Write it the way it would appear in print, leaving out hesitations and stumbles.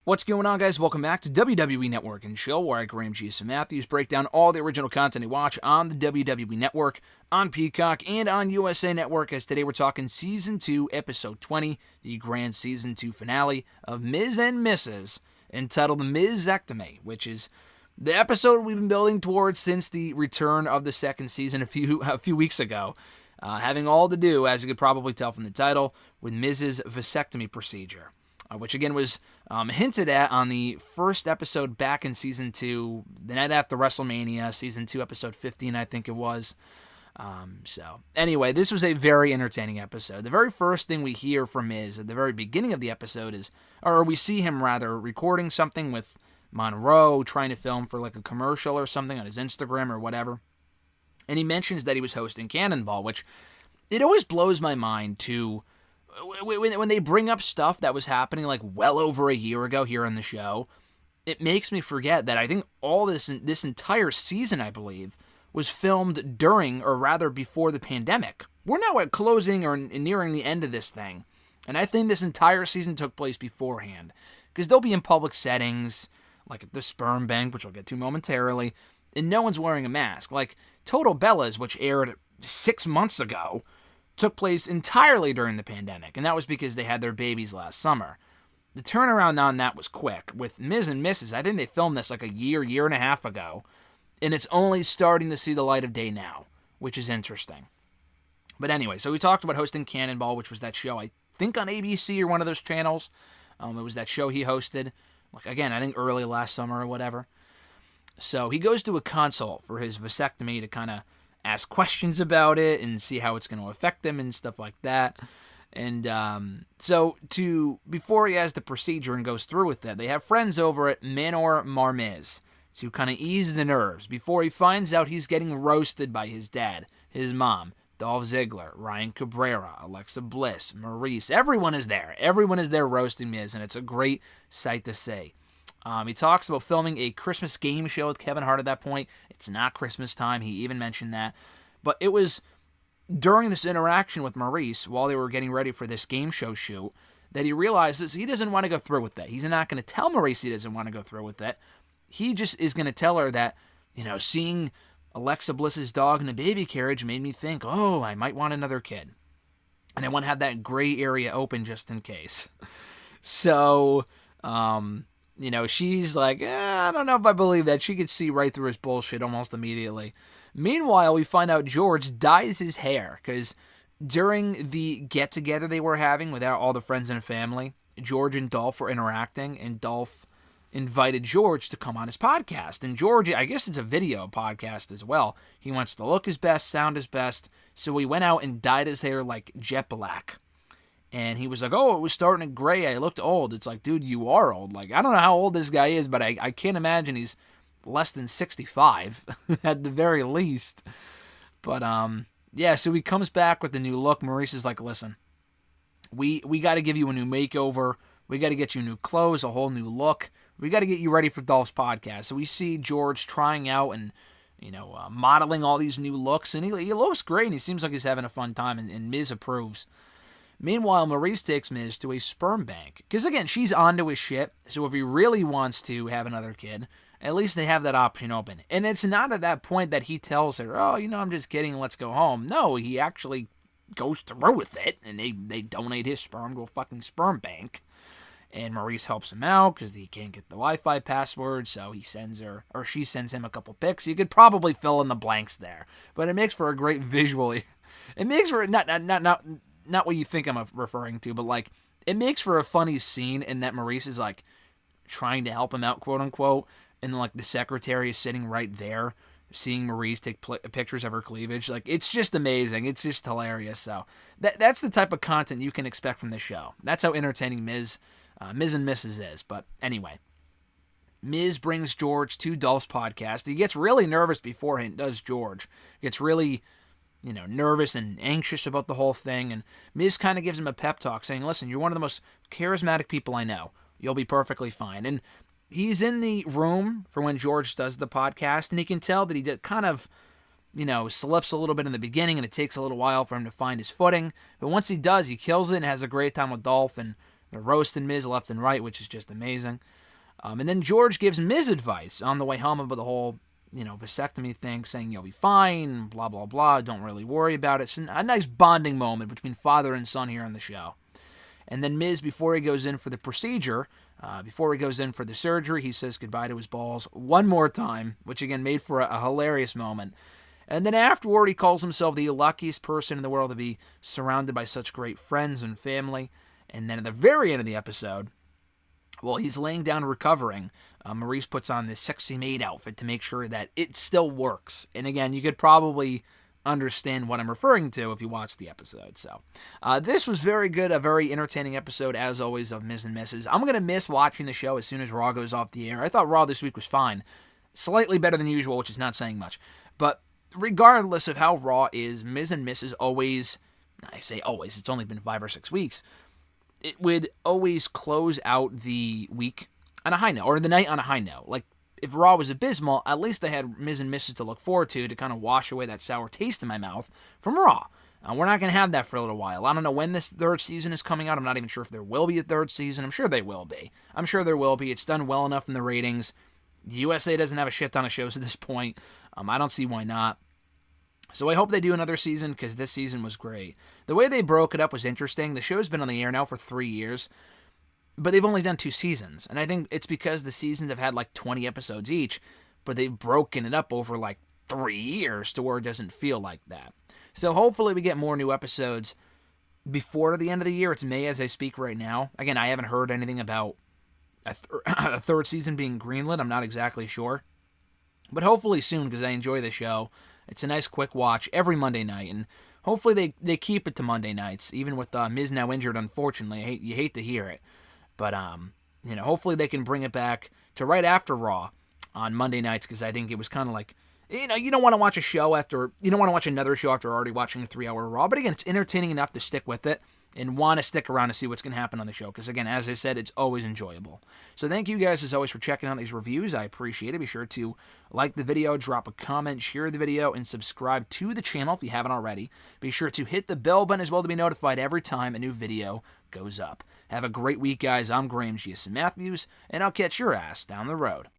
What's going on, guys? Welcome back to WWE Network and Chill, where I, Graham G. Matthews, break down all the original content you watch on the WWE Network, on Peacock, and on USA Network, as today we're talking Season 2, Episode 20, the grand Season 2 finale of Miz and Mrs., entitled Mizectomy, which is the episode we've been building towards since the return of the second season a few weeks ago, having all to do, as you could probably tell from the title, with Miz's vasectomy procedure. Which again was hinted at on the first episode back in Season 2, the night after WrestleMania, Season 2, Episode 15, I think it was. So, anyway, this was a very entertaining episode. The very first thing we hear from Miz at the very beginning of the episode is, or we see him rather, recording something with Monroe, trying to film for like a commercial or something on his Instagram or whatever. And he mentions that he was hosting Cannonball, which it always blows my mind to... When they bring up stuff that was happening like well over a year ago here on the show, it makes me forget that I think all this entire season, I believe, was filmed during, or rather before, the pandemic. We're now at closing or nearing the end of this thing, and I think this entire season took place beforehand, because they'll be in public settings, like at the sperm bank, which we'll get to momentarily, and no one's wearing a mask. Like Total Bellas, which aired 6 months ago, took place entirely during the pandemic, and that was because they had their babies last summer. The turnaround on that was quick. With Miz and Mrs., I think they filmed this like a year and a half ago, and it's only starting to see the light of day now, which is interesting. But anyway, so we talked about hosting Cannonball, which was that show, I think on ABC or one of those channels. It was that show he hosted, like again, I think early last summer or whatever. So he goes to a consult for his vasectomy to kind of ask questions about it and see how it's going to affect them and stuff like that. And before he has the procedure and goes through with it, they have friends over at Manor Marmiz to kind of ease the nerves before he finds out he's getting roasted by his dad, his mom, Dolph Ziggler, Ryan Cabrera, Alexa Bliss, Maurice. Everyone is there. Everyone is there roasting Miz, and it's a great sight to see. He talks about filming a Christmas game show with Kevin Hart at that point. It's not Christmas time. He even mentioned that. But it was during this interaction with Maurice, while they were getting ready for this game show shoot, that he realizes he doesn't want to go through with that. He's not going to tell Maurice he doesn't want to go through with that. He just is going to tell her that, seeing Alexa Bliss's dog in a baby carriage made me think, oh, I might want another kid. And I want to have that gray area open just in case. So... she's like, I don't know if I believe that. She could see right through his bullshit almost immediately. Meanwhile, we find out George dyes his hair, because during the get-together they were having with all the friends and family, George and Dolph were interacting, and Dolph invited George to come on his podcast. And George, I guess it's a video podcast as well. He wants to look his best, sound his best, so he went out and dyed his hair like jet black. And he was like, oh, it was starting to gray. I looked old. It's like, dude, you are old. Like, I don't know how old this guy is, but I can't imagine he's less than 65 at the very least. But, yeah, so he comes back with the new look. Maurice is like, listen, we got to give you a new makeover. We got to get you new clothes, a whole new look. We got to get you ready for Dolph's podcast. So we see George trying out and, modeling all these new looks. And he looks great, and he seems like he's having a fun time, and Miz approves. Meanwhile, Maurice takes Miz to a sperm bank. Because, again, she's onto his shit. So if he really wants to have another kid, at least they have that option open. And it's not at that point that he tells her, oh, I'm just kidding, let's go home. No, he actually goes through with it, and they donate his sperm to a fucking sperm bank. And Maurice helps him out because he can't get the Wi-Fi password, so he sends her, or she sends him a couple pics. You could probably fill in the blanks there. But it makes for a great visual. It makes for, not what you think I'm referring to, but like it makes for a funny scene in that Maurice is like trying to help him out, quote unquote, and then like the secretary is sitting right there, seeing Maurice take pictures of her cleavage. Like it's just amazing. It's just hilarious. So that's the type of content you can expect from this show. That's how entertaining Miz and Mrs. is. But anyway, Miz brings George to Dolph's podcast. He gets really nervous beforehand, does George? Gets really nervous and anxious about the whole thing, and Miz kind of gives him a pep talk saying, listen, you're one of the most charismatic people I know. You'll be perfectly fine. And he's in the room for when George does the podcast, and he can tell that he kind of, slips a little bit in the beginning, and it takes a little while for him to find his footing. But once he does, he kills it and has a great time with Dolph, and They're roasting Miz left and right, which is just amazing. And then George gives Miz advice on the way home about the whole, vasectomy thing, saying you'll be fine, blah, blah, blah, don't really worry about it. It's a nice bonding moment between father and son here on the show. And then Miz, before he goes in for the procedure, before he goes in for the surgery, he says goodbye to his balls one more time, which again made for a hilarious moment. And then afterward, he calls himself the luckiest person in the world to be surrounded by such great friends and family. And then at the very end of the episode, while he's laying down recovering, Maurice puts on this sexy maid outfit to make sure that it still works. And again, you could probably understand what I'm referring to if you watch the episode. So this was very good, a very entertaining episode, as always, of Miz and Mrs. I'm going to miss watching the show as soon as Raw goes off the air. I thought Raw this week was fine. Slightly better than usual, which is not saying much. But regardless of how Raw is, Miz and Mrs. always, I say always, it's only been 5 or 6 weeks, it would always close out the week on a high note, or the night on a high note. Like, if Raw was abysmal, at least I had Miz and Mrs. to look forward to kind of wash away that sour taste in my mouth from Raw. We're not going to have that for a little while. I don't know when this third season is coming out. I'm not even sure if there will be a third season. I'm sure they will be. It's done well enough in the ratings. The USA doesn't have a shit ton of shows at this point. I don't see why not. So I hope they do another season, because this season was great. The way they broke it up was interesting. The show's been on the air now for 3 years, but they've only done 2 seasons. And I think it's because the seasons have had like 20 episodes each, but they've broken it up over like 3 years to where it doesn't feel like that. So hopefully we get more new episodes before the end of the year. It's May as I speak right now. Again, I haven't heard anything about a third season being greenlit. I'm not exactly sure. But hopefully soon, because I enjoy the show. It's a nice quick watch every Monday night, and hopefully they keep it to Monday nights, even with Miz now injured, unfortunately. You hate to hear it. But, hopefully they can bring it back to right after Raw on Monday nights, because I think it was kind of like, you don't want to watch another show after already watching a 3-hour Raw. But again, it's entertaining enough to stick with it and want to stick around to see what's going to happen on the show. Because again, as I said, it's always enjoyable. So thank you guys as always for checking out these reviews. I appreciate it. Be sure to like the video, drop a comment, share the video, and subscribe to the channel if you haven't already. Be sure to hit the bell button as well to be notified every time a new video goes up. Have a great week, guys. I'm Graham G.S. Matthews, and I'll catch your ass down the road.